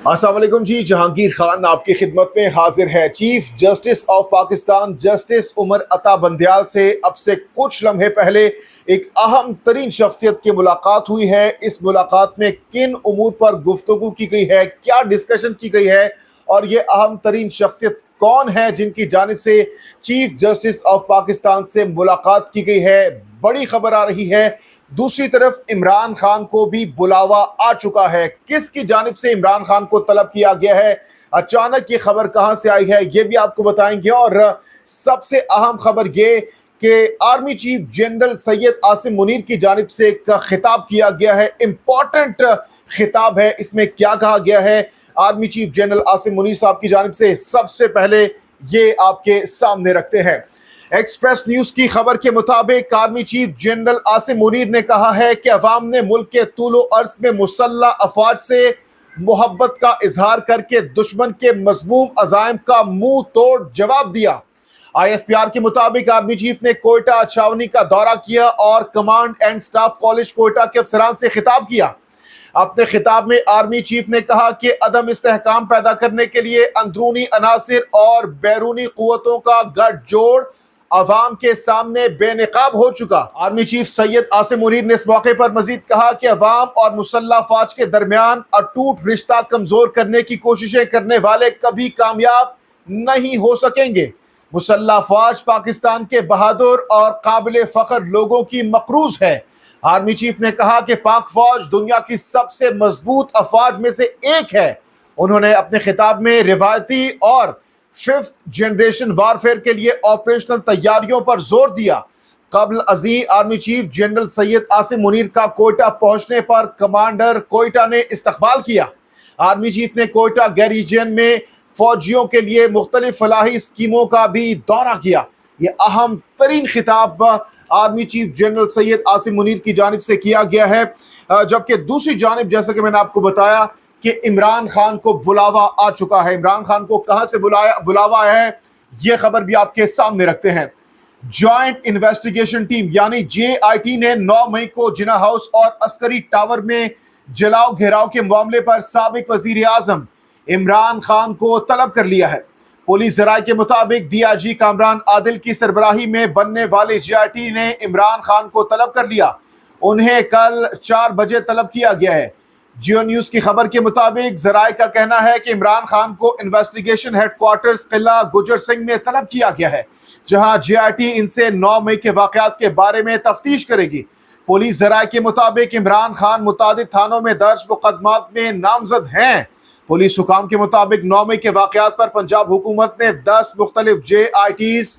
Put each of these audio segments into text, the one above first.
अस्सलाम वालेकुम जी। जहांगीर खान आपकी खिदमत में हाजिर है। Chief justice of Pakistan justice Umar Ata Bandial से अब से कुछ लम्हे पहले एक अहम तरीन शख्सियत की मुलाकात हुई है। इस मुलाकात में किन उमूर पर गुफ्तगू की गई है, क्या डिस्कशन की गई है और ये अहम तरीन शख्सियत कौन है जिनकी जानिब से चीफ जस्टिस ऑफ पाकिस्तान से मुलाकात की गई है, बड़ी खबर आ रही है। दूसरी तरफ इमरान खान को भी बुलावा आ चुका है। किसकी जानिब से इमरान खान को तलब किया गया है, अचानक ये खबर कहां से आई है, ये भी आपको बताएंगे। और सबसे अहम खबर ये कि army chief general Syed Asim Munir की जानिब से एक खिताब किया गया है, इंपॉर्टेंट खिताब है। इसमें क्या कहा गया है army chief general Asim Munir साहब की जानिब से, सबसे पहले ये आपके सामने रखते हैं। एक्सप्रेस न्यूज की खबर के मुताबिक army chief general Asim Munir ने कहा है कि अवाम ने मुल्क के तूलो अर्ज में मुसल्लह अफवाज से मोहब्बत का इजहार करके दुश्मन के मजमूम अजाइम का मुंह तोड़ जवाब दिया। ISPR के मुताबिक आर्मी चीफ ने कोयटा छावनी का दौरा किया और command and staff college Quetta के अफसरान से खिताब किया। अपने खिताब में आर्मी चीफ ने कहा कि अदम इस्तेहकाम पैदा करने के लिए अंदरूनी अनासिर और बैरूनी कुव्वतों का गठजोड़ अवाम के सामने बेनकाब हो चुका। आर्मी चीफ सैयद आसिम मुनीर ने इस मौके पर मजीद कहा कि अवाम और मुसल्लह फौज के दरमियान अटूट रिश्ता कमजोर करने की कोशिशें करने वाले कभी कामयाब नहीं हो सकेंगे। मुसल्लह फौज पाकिस्तान के बहादुर और काबिल फख्र लोगों की मकरूज है। आर्मी चीफ ने कहा कि पाक फौज दुनिया की सबसे मजबूत अफवाज में से एक है। उन्होंने अपने खिताब में रिवायती और फिफ्थ जनरेशन वारफेयर के लिए ऑपरेशनल तैयारियों पर जोर दिया। कबल अजी army chief general Syed Asim Munir का कोयटा पहुंचने पर कमांडर कोयटा ने इस्तकबाल किया। आर्मी चीफ ने कोयटा गैरिजन में फौजियों के लिए मुख्तलिफ फलाही स्कीमों का भी दौरा किया। ये अहम तरीन खिताब army chief general Syed Asim Munir की जानिब से किया गया है। जबकि दूसरी जानिब, जैसा कि मैंने आपको बताया कि इमरान खान को बुलावा आ चुका है। इमरान खान को कहां से बुलावा आया है, ये खबर भी आपके सामने रखते हैं। जॉइंट इन्वेस्टिगेशन टीम यानी JIT ने 9 मई को जिना हाउस और अस्करी टावर में जलाओ घेराव के मामले पर साबिक वजीर आजम इमरान खान को तलब कर लिया है। पुलिस जराये के मुताबिक DIG कामरान आदिल की सरबराही में बनने वाले JIT ने इमरान खान को तलब कर लिया। उन्हें कल 4 बजे तलब किया गया है। जियो न्यूज की खबर के मुताबिक जराये का कहना है कि इमरान खान को इन्वेस्टिगेशन हेडक्वार्टर्स किला गुजर सिंह में तलब किया गया है, जहां JIT इनसे 9 मई के वाकयात के बारे में तफ्तीश करेगी। पुलिस जराये के मुताबिक इमरान खान मुतादिद थानों में दर्ज मुकदमात में नामजद हैं। पुलिस हुकाम के मुताबिक 9 मई के वाकयात पर पंजाब हुकूमत ने 10 मुख्तलिफ JITs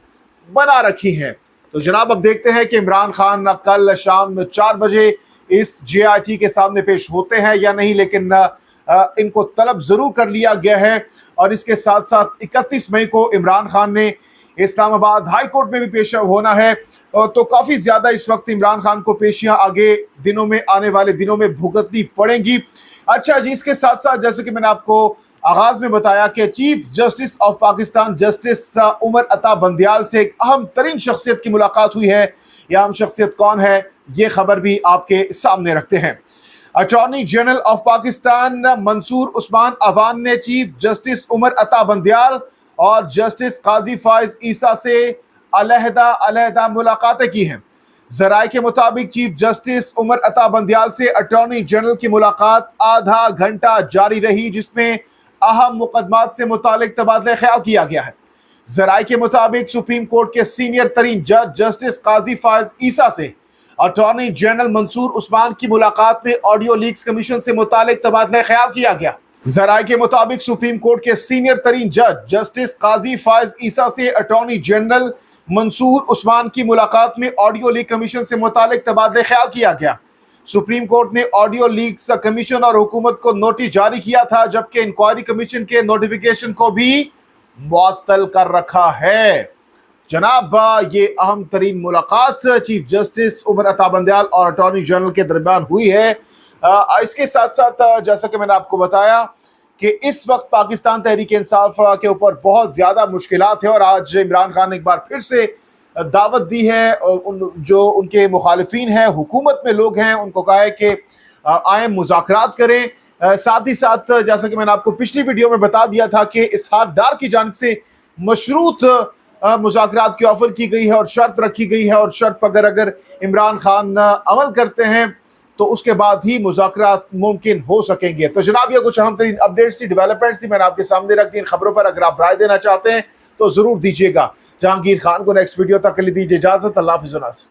बना रखी हैं। तो जनाब, अब देखते हैं कि इमरान खान कल शाम 4 बजे इस JIT के सामने पेश होते हैं या नहीं, लेकिन इनको तलब जरूर कर लिया गया है। और इसके साथ साथ 31 मई को इमरान खान ने इस्लामाबाद हाई कोर्ट में भी पेश होना है। तो काफ़ी ज़्यादा इस वक्त इमरान खान को पेशियां आगे दिनों में, आने वाले दिनों में भुगतनी पड़ेंगी। अच्छा जी, इसके साथ साथ जैसे कि मैंने आपको आगाज में बताया कि chief justice of Pakistan justice Umar Ata Bandial से एक अहम तरीन शख्सियत की मुलाकात हुई है। यह अहम शख्सियत कौन है, ये खबर भी आपके सामने रखते हैं। Attorney general of Pakistan Mansoor Usman Awan ने चीफ जस्टिस उमर अता बंदयाल और जस्टिस काजी फाइज ईसा से अलहदा मुलाकातें की हैं। जराये के मुताबिक चीफ जस्टिस उमर अता बंदयाल से अटॉर्नी जनरल की मुलाकात आधा घंटा जारी रही, जिसमें अहम मुकदमात से मुतालिक तबादला ख्याल किया गया है। जराये के मुताबिक सुप्रीम कोर्ट के सीनियर तरीन जज जस्टिस काजी फाइज ईसा से अटॉर्नी जनरल मंसूर उस्मान की मुलाकात में ऑडियो लीक्स कमीशन से मुतालिक तबादला ख्याल किया गया। जराये के मुताबिक सुप्रीम कोर्ट के सीनियर तरीन जज जस्टिस काजी फाइज ईसा से अटॉर्नी जनरल मंसूर उस्मान की मुलाकात में ऑडियो लीक कमीशन से मुतालिक तबादला ख्याल किया गया। सुप्रीम कोर्ट ने ऑडियो लीक्स कमीशन और हुकूमत को नोटिस जारी किया था, जबकि इंक्वायरी कमीशन के नोटिफिकेशन को भी मुअत्तल कर रखा है। जनाब, ये अहम तरीन मुलाकात चीफ जस्टिस उमर अता बंदयाल और अटॉर्नी जनरल के दरमियान हुई है। इसके साथ साथ जैसा कि मैंने आपको बताया कि इस वक्त पाकिस्तान तहरीक इंसाफ के ऊपर बहुत ज़्यादा मुश्किलात है और आज इमरान खान ने एक बार फिर से दावत दी है। जो उनके मुखालिफिन हैं, हुकूमत में लोग हैं, उनको कहा है कि आए मुज़ाकरात करें साथ ही साथ जैसा कि मैंने आपको पिछली वीडियो में बता दिया था कि इसहाक डार की जानिब से मशरूत मुज़ाकरात की ऑफर की गई है और शर्त रखी गई है, और शर्त पर अगर इमरान खान अमल करते हैं तो उसके बाद ही मुज़ाकरात मुमकिन हो सकेंगे। तो जनाब ये कुछ अहम तरीन अपडेट्स थी, डेवलपमेंट्स थी, मैंने आपके सामने रख दी। इन खबरों पर अगर आप राय देना चाहते हैं तो ज़रूर दीजिएगा। जहांगीर खान को नेक्स्ट वीडियो तक के लिए दीजिए इजाज़त। अल्लाह हाफ़िज़।